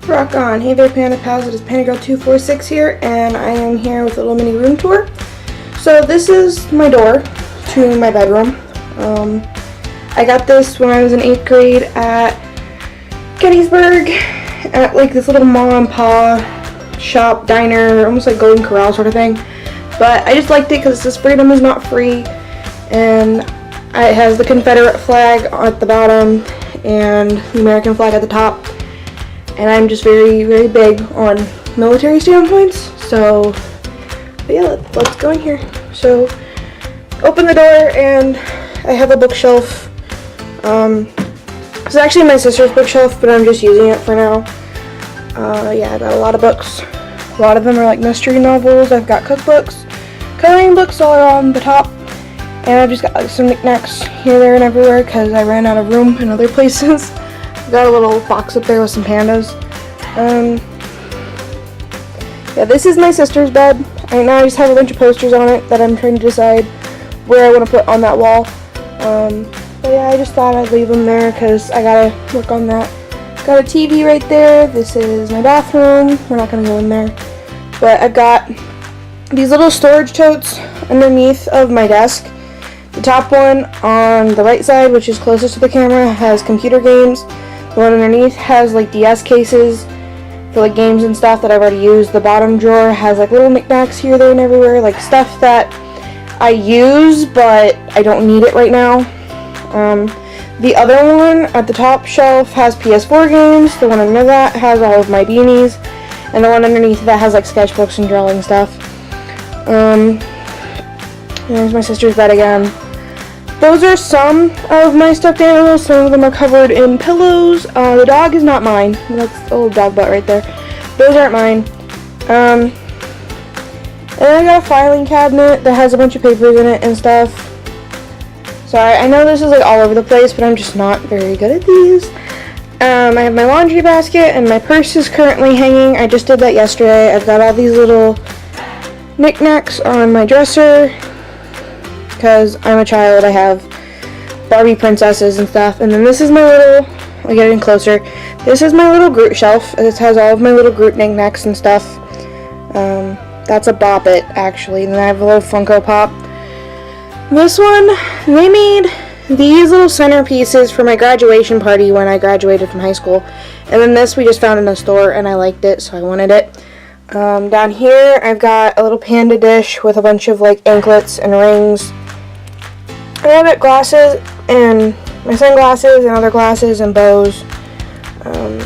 Rock on. Hey there, Panda Pals. It is PandaGirl246 here, and I am here with a little mini room tour. So this is my door to my bedroom. I got this when I was in 8th grade at Gettysburg at like this little mom and pop shop, diner, almost like Golden Corral sort of thing. But I just liked it because it says freedom is not free, and it has the Confederate flag at the bottom and the American flag at the top. And I'm just very, very big on military standpoints. So, but yeah, let's go in here. So, open the door and I have a bookshelf. It's actually my sister's bookshelf, but I'm just using it for now. Yeah, I got a lot of books. A lot of them are like mystery novels. I've got cookbooks, coloring books all around the top. And I've just got like some knickknacks here, there, and everywhere because I ran out of room in other places. Got a little box up there with some pandas. Yeah, this is my sister's bed. Right now I just have a bunch of posters on it that I'm trying to decide where I want to put on that wall. But yeah, I just thought I'd leave them there because I gotta work on that. Got a TV right there. This is my bathroom. We're not gonna go in there. But I've got these little storage totes underneath of my desk. The top one on the right side, which is closest to the camera, has computer games. The one underneath has like DS cases for like games and stuff that I've already used. The bottom drawer has like little knickknacks here, there, and everywhere, like stuff that I use but I don't need it right now. The other one at the top shelf has PS4 games. The one under that has all of my beanies, and the one underneath that has like sketchbooks and drawing stuff. There's my sister's bed again. Those are some of my stuffed animals. Some of them are covered in pillows. The dog is not mine. That's a little dog butt right there. Those aren't mine. And then I got a filing cabinet that has a bunch of papers in it and stuff. Sorry, I know this is like all over the place, but I'm just not very good at these. I have my laundry basket, and my purse is currently hanging. I just did that yesterday. I've got all these little knickknacks on my dresser. Because I'm a child, I have Barbie princesses and stuff. And then this is my little, I'll get in closer. This is my little Groot shelf. This has all of my little Groot knickknacks and stuff. That's a Bop It, actually. And then I have a little Funko Pop. This one, they made these little centerpieces for my graduation party when I graduated from high school. And then this we just found in a store and I liked it, so I wanted it. Down here, I've got a little panda dish with a bunch of like anklets and rings. I have got glasses and my sunglasses and other glasses and bows. And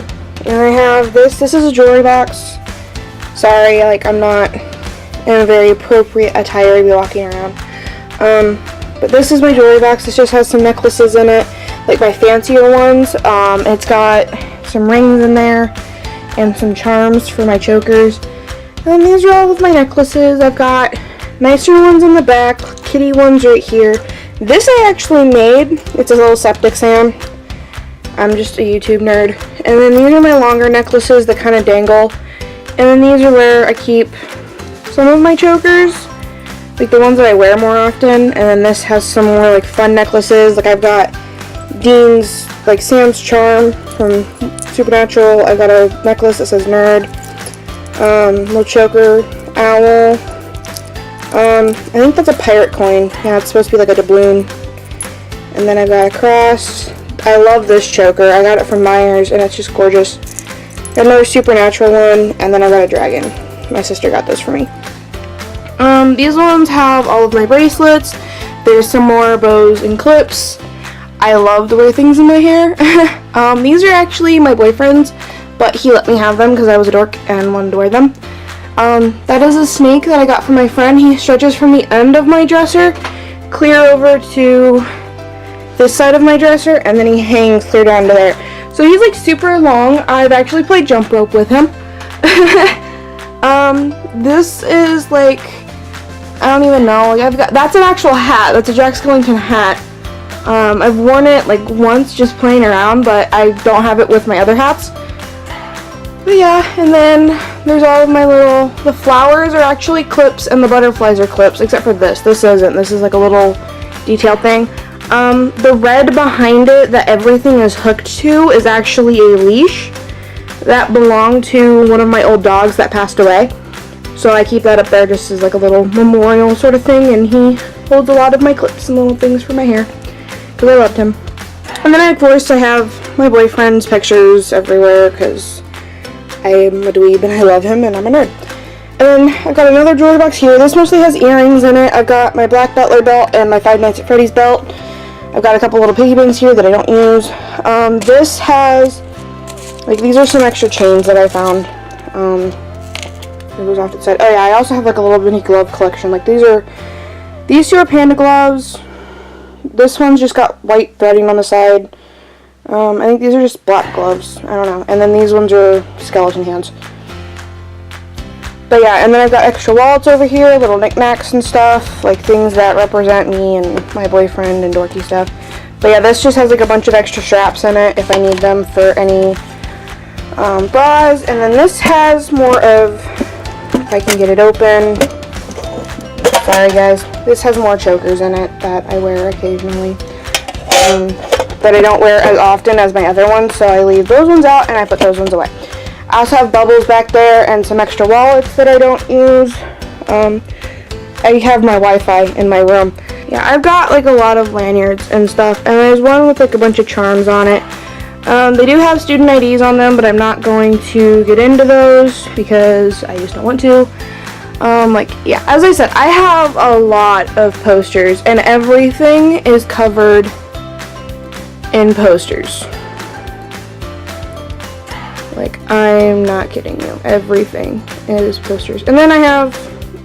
I have this. This is a jewelry box. Sorry, like I'm not in a very appropriate attire to be walking around. But this is my jewelry box. This just has some necklaces in it, like my fancier ones. It's got some rings in there and some charms for my chokers. And these are all of my necklaces. I've got nicer ones in the back, kitty ones right here. This I actually made. It's a little septic Sam. I'm just a YouTube nerd. And then these are my longer necklaces that kind of dangle. And then these are where I keep some of my chokers, like the ones that I wear more often. And then this has some more like fun necklaces. Like I've got Dean's, like Sam's charm from Supernatural. I've got a necklace that says nerd. Little choker, owl. I think that's a pirate coin. Yeah, it's supposed to be like a doubloon. And then I've got a cross. I love this choker. I got it from Myers, and it's just gorgeous. Got another Supernatural one, and then I got a dragon. My sister got this for me. These ones have all of my bracelets. There's some more bows and clips. I love to wear things in my hair. These are actually my boyfriend's, but he let me have them because I was a dork and wanted to wear them. That is a snake that I got from my friend. He stretches from the end of my dresser clear over to this side of my dresser, and then he hangs clear down to there. So he's like super long. I've actually played jump rope with him. This is like, I don't even know. Like that's an actual hat. That's a Jack Skellington hat. I've worn it like once just playing around, but I don't have it with my other hats. But yeah, and then there's all of my the flowers are actually clips and the butterflies are clips, except for this. This isn't. This is like a little detail thing. The red behind it that everything is hooked to is actually a leash. that belonged to one of my old dogs that passed away. So I keep that up there just as like a little memorial sort of thing, and he holds a lot of my clips and little things for my hair because I loved him. And then of course I have my boyfriend's pictures everywhere because I am a dweeb and I love him and I'm a nerd. And then I've got another jewelry box here. This mostly has earrings in it. I've got my Black Butler belt and my Five Nights at Freddy's belt. I've got a couple little piggy banks here that I don't use. This has, like, these are some extra chains that I found. It was off to the side. Oh yeah, I also have like a little mini glove collection. Like these two are panda gloves. This one's just got white threading on the side. I think these are just black gloves. I don't know. And then these ones are skeleton hands. But yeah, and then I've got extra wallets over here, little knickknacks and stuff, like things that represent me and my boyfriend and dorky stuff. But yeah, this just has like a bunch of extra straps in it if I need them for any bras. And then this has more of, if I can get it open, sorry guys, this has more chokers in it that I wear occasionally, that I don't wear as often as my other ones, so I leave those ones out and I put those ones away. I also have bubbles back there and some extra wallets that I don't use. I have my Wi-Fi in my room. Yeah, I've got like a lot of lanyards and stuff, and there's one with like a bunch of charms on it. They do have student IDs on them, but I'm not going to get into those because I just don't want to. Like, yeah, as I said, I have a lot of posters, and everything is covered in posters. Like, I'm not kidding you. Everything is posters. And then I have,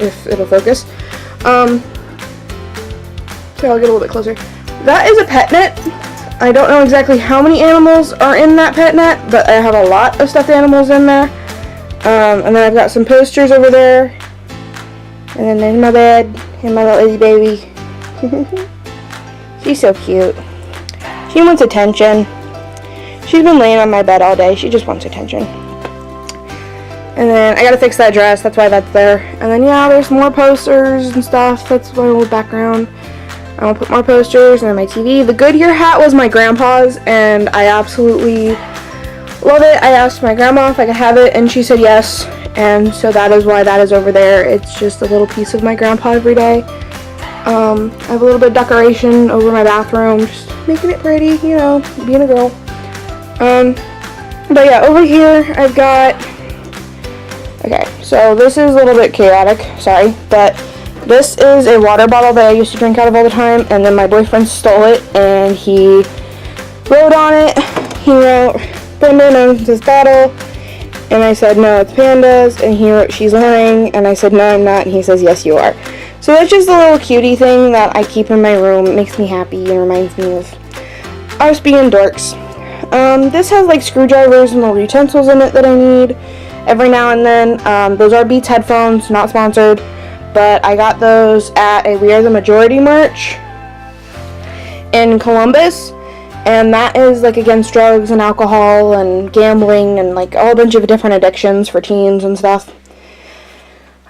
if it'll focus, so I'll get a little bit closer. That is a pet net. I don't know exactly how many animals are in that pet net, but I have a lot of stuffed animals in there. And then I've got some posters over there. And then there's my bed and my little Izzy baby. She's so cute. She wants attention. She's been laying on my bed all day. She just wants attention. And then I gotta fix that dress. That's why that's there. And then yeah, there's more posters and stuff. That's my old background. I'll put more posters and then my TV. The Goodyear hat was my grandpa's and I absolutely love it. I asked my grandma if I could have it and she said yes. And so that is why that is over there. It's just a little piece of my grandpa every day. I have a little bit of decoration over my bathroom, just making it pretty, you know, being a girl. But yeah, over here I've got, okay, so this is a little bit chaotic, sorry, but this is a water bottle that I used to drink out of all the time, and then my boyfriend stole it, and he wrote on it, he wrote, Brandon owns this bottle, and I said, no, it's Panda's, and he wrote, she's lying, and I said, no, I'm not, and he says, yes, you are. So that's just a little cutie thing that I keep in my room. It makes me happy and reminds me of us being dorks. This has like screwdrivers and little utensils in it that I need every now and then. Those are Beats headphones, not sponsored, but I got those at a We Are the Majority merch in Columbus, and that is like against drugs and alcohol and gambling and like a whole bunch of different addictions for teens and stuff.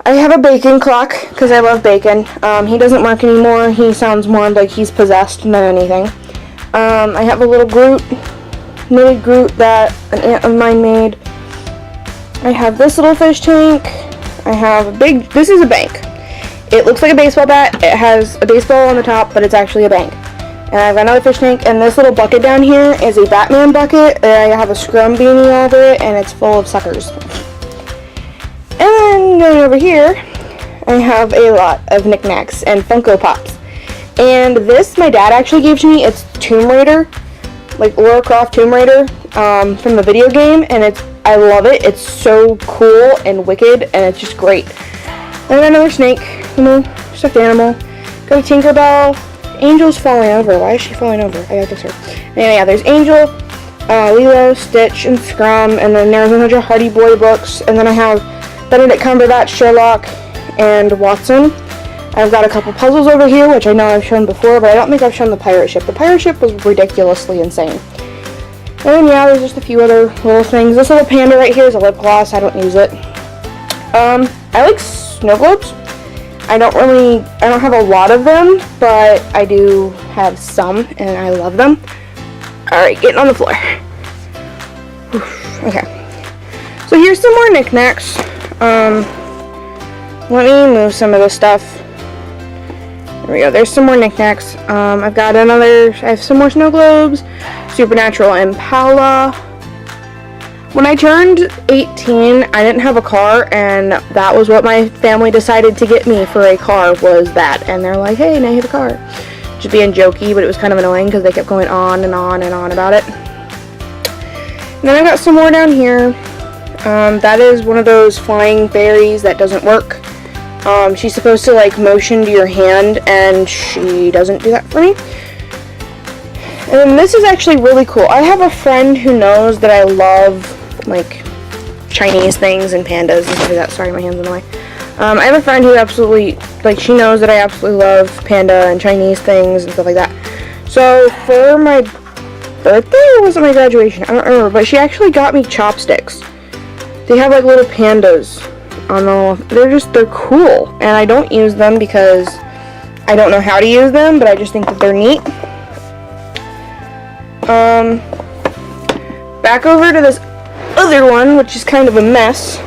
I have a bacon clock because I love bacon. He doesn't work anymore. He sounds more like he's possessed than anything. I have a little Groot, knitted Groot that an aunt of mine made. I have this little fish tank. I have a big, this is a bank. It looks like a baseball bat. It has a baseball on the top, but it's actually a bank. And I've got another fish tank, and this little bucket down here is a Batman bucket. I have a scrum beanie over it, and it's full of suckers. And then going over here, I have a lot of knickknacks and Funko Pops. And this my dad actually gave to me. It's Tomb Raider, like Lara Croft Tomb Raider from the video game, and I love it. It's so cool and wicked, and it's just great. And then another snake, you know, stuffed animal. Got a Tinkerbell. Angel's falling over. Why is she falling over? I gotta fix her. And yeah, there's Angel, Lilo, Stitch, and Scrum, and then there's a bunch of Hardy Boy books, and then I have Benedict Cumberbatch, Sherlock, and Watson. I've got a couple puzzles over here, which I know I've shown before, but I don't think I've shown the pirate ship. The pirate ship was ridiculously insane. And yeah, there's just a few other little things. This little panda right here is a lip gloss. I don't use it. I like snow globes. I don't have a lot of them, but I do have some, and I love them. Alright, getting on the floor. Okay. So here's some more knickknacks. Let me move some of this stuff. There we go. There's some more knickknacks. I have some more snow globes. Supernatural Impala. When I turned 18, I didn't have a car, and that was what my family decided to get me for a car, was that. And they're like, hey, now you have a car. Just being jokey, but it was kind of annoying because they kept going on and on and on about it. And then I got some more down here. That is one of those flying fairies that doesn't work. She's supposed to like motion to your hand, and she doesn't do that for me. And this is actually really cool. I have a friend who knows that I love like Chinese things and pandas and stuff like that. Sorry, my hand's in the way. I have a friend who absolutely, like, she knows that I absolutely love panda and Chinese things and stuff like that. So for my birthday, or was it my graduation? I don't remember, but she actually got me chopsticks. They have like little pandas on the, they're cool, and I don't use them because I don't know how to use them, but I just think that they're neat. Back over to this other one, which is kind of a mess.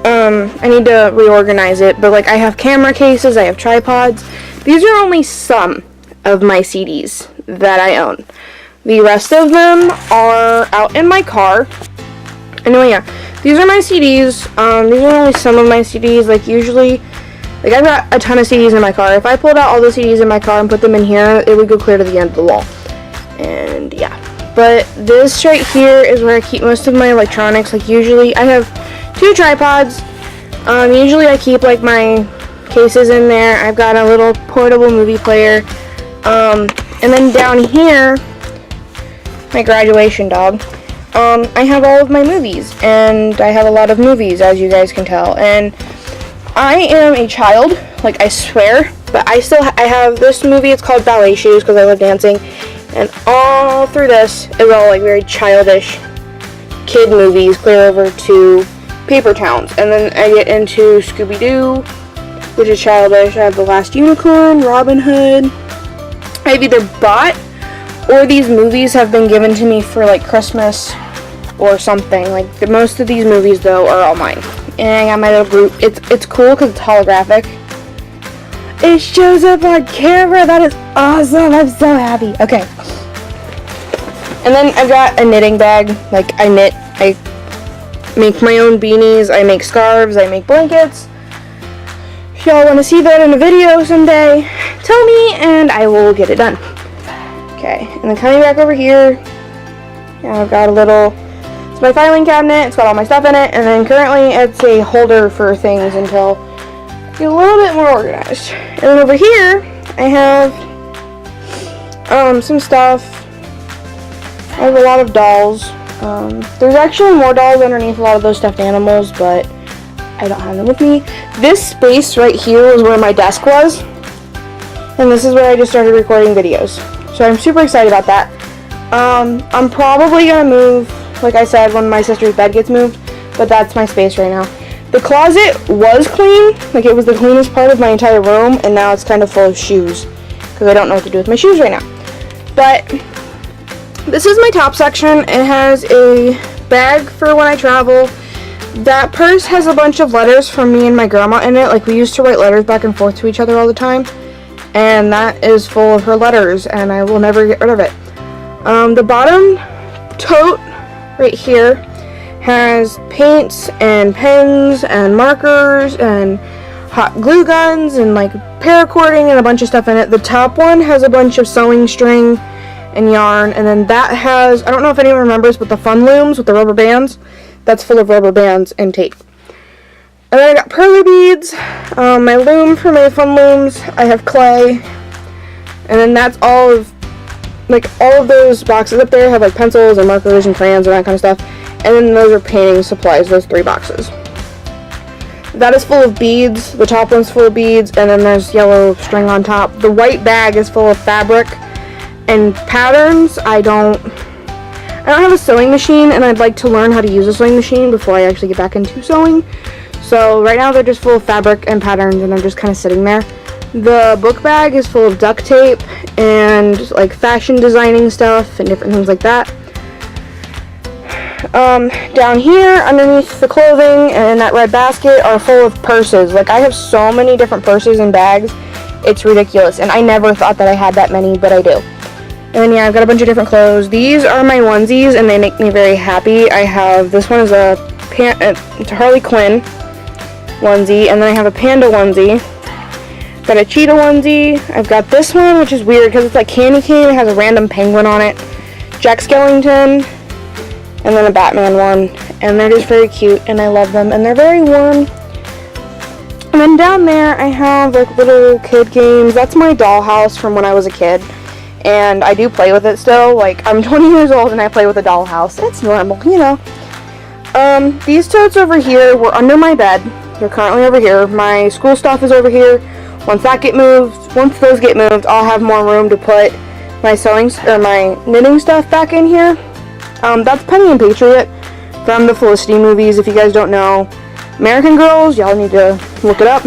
I need to reorganize it, but like I have camera cases, I have tripods. These are only some of my CDs that I own. The rest of them are out in my car. Anyway, yeah, these are my CDs. These are only some of my CDs. Like usually, like I've got a ton of CDs in my car. If I pulled out all the CDs in my car and put them in here, it would go clear to the end of the wall. And yeah, but this right here is where I keep most of my electronics. Like usually I have 2 tripods. Usually I keep like my cases in there. I've got a little portable movie player. And then down here, my graduation dog. I have all of my movies, and I have a lot of movies, as you guys can tell. And I am a child, like I swear, but I have this movie. It's called Ballet Shoes because I love dancing. And all through this is all like very childish kid movies, clear over to Paper Towns. And then I get into Scooby-Doo, which is childish. I have The Last Unicorn, Robin Hood. I've either bought or these movies have been given to me for like Christmas or something. Like most of these movies though are all mine. And I got my little group. It's cool because it's holographic. It shows up on camera. That is awesome. I'm so happy. Okay. And then I've got a knitting bag. Like I knit. I make my own beanies. I make scarves. I make blankets. If y'all want to see that in a video someday, tell me and I will get it done. Okay. And then coming back over here, I've got a little, it's my filing cabinet. It's got all my stuff in it. And then currently it's a holder for things until get a little bit more organized. And then over here I have some stuff. I have a lot of dolls. There's actually more dolls underneath a lot of those stuffed animals, but I don't have them with me. This space right here is where my desk was, and this is where I just started recording videos. So I'm super excited about that. I'm probably gonna move, like I said, when my sister's bed gets moved, but that's my space right now. The closet was clean, like it was the cleanest part of my entire room, and now it's kind of full of shoes, because I don't know what to do with my shoes right now. But this is my top section. It has a bag for when I travel. That purse has a bunch of letters from me and my grandma in it. Like we used to write letters back and forth to each other all the time, and that is full of her letters, and I will never get rid of it. The bottom tote right here has paints and pens and markers and hot glue guns and like paracording and a bunch of stuff in it. The top one has a bunch of sewing string and yarn, and then that has, I don't know if anyone remembers, but the fun looms with the rubber bands, that's full of rubber bands and tape. And then I got pearly beads, my loom for my fun looms, I have clay, and then that's all of, like all of those boxes up there have like pencils and markers and crayons and that kind of stuff. And then those are painting supplies, those 3 boxes. That is full of beads. The top one's full of beads, and then there's yellow string on top. The white bag is full of fabric and patterns. I don't have a sewing machine, and I'd like to learn how to use a sewing machine before I actually get back into sewing. So right now they're just full of fabric and patterns, and they're just kind of sitting there. The book bag is full of duct tape and like fashion designing stuff and different things like that. down here underneath the clothing and in that red basket are full of purses. Like, I have so many different purses and bags. It's ridiculous, and I never thought that I had that many, but I do. And then, yeah, I've got a bunch of different clothes. These are my onesies, and they make me very happy. I have, this one is it's a Harley Quinn onesie, and then I have a panda onesie. Got a cheetah onesie. I've got this one, which is weird because it's like candy cane. It has a random penguin on it. Jack Skellington. And then a Batman one. And they're just very cute, and I love them. And they're very warm. And then down there, I have like little kid games. That's my dollhouse from when I was a kid. And I do play with it still. Like, I'm 20 years old and I play with a dollhouse. It's normal, you know. These totes over here were under my bed. They're currently over here. My school stuff is over here. Once those get moved, I'll have more room to put my my knitting stuff back in here. That's Penny and Patriot from the Felicity movies, if you guys don't know. American Girls, y'all need to look it up.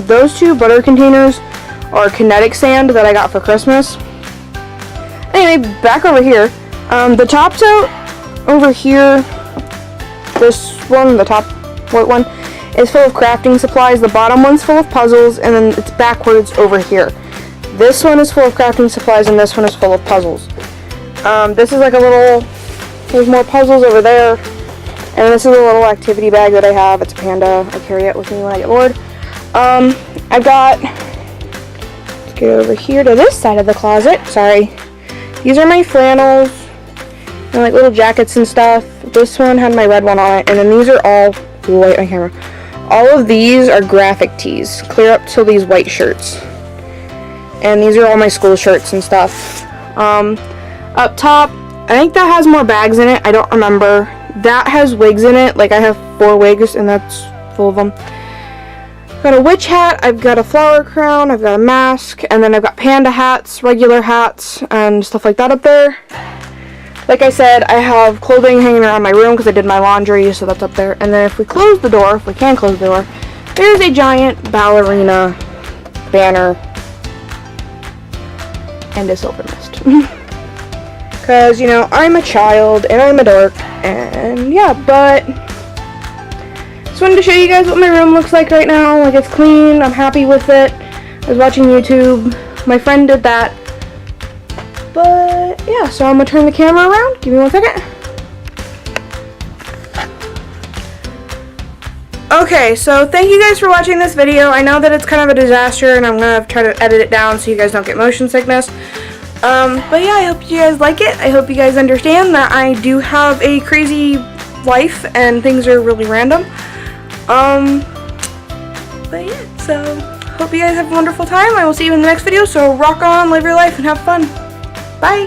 Those two butter containers are kinetic sand that I got for Christmas. Anyway, back over here. The top tote over here, this one, the top white one, is full of crafting supplies. The bottom one's full of puzzles, and then it's backwards over here. This one is full of crafting supplies, and this one is full of puzzles. This is like a little, there's more puzzles over there, and this is a little activity bag that I have. It's a panda. I carry it with me when I get bored. I've got, let's get over here to this side of the closet. Sorry. These are my flannels, and like little jackets and stuff. This one had my red one on it, and then these are all white on camera. All of these are graphic tees, clear up to these white shirts. And these are all my school shirts and stuff. Up top, I think that has more bags in it. I don't remember. That has wigs in it. Like, I have 4 wigs, and that's full of them. I've got a witch hat, I've got a flower crown, I've got a mask, and then I've got panda hats, regular hats, and stuff like that up there. Like I said, I have clothing hanging around my room because I did my laundry, so that's up there. And then if we close the door, if we can close the door, there's a giant ballerina banner and a silver mist. Because, you know, I'm a child and I'm a dork, and yeah, but just wanted to show you guys what my room looks like right now. Like, it's clean, I'm happy with it. I was watching YouTube, my friend did that. But yeah, so I'm gonna turn the camera around. Give me 1 second. Okay, so thank you guys for watching this video. I know that it's kind of a disaster, and I'm gonna try to edit it down so you guys don't get motion sickness. But yeah, I hope you guys like it. I hope you guys understand that I do have a crazy life and things are really random. But yeah, so hope you guys have a wonderful time. I will see you in the next video. So rock on, live your life, and have fun. Bye!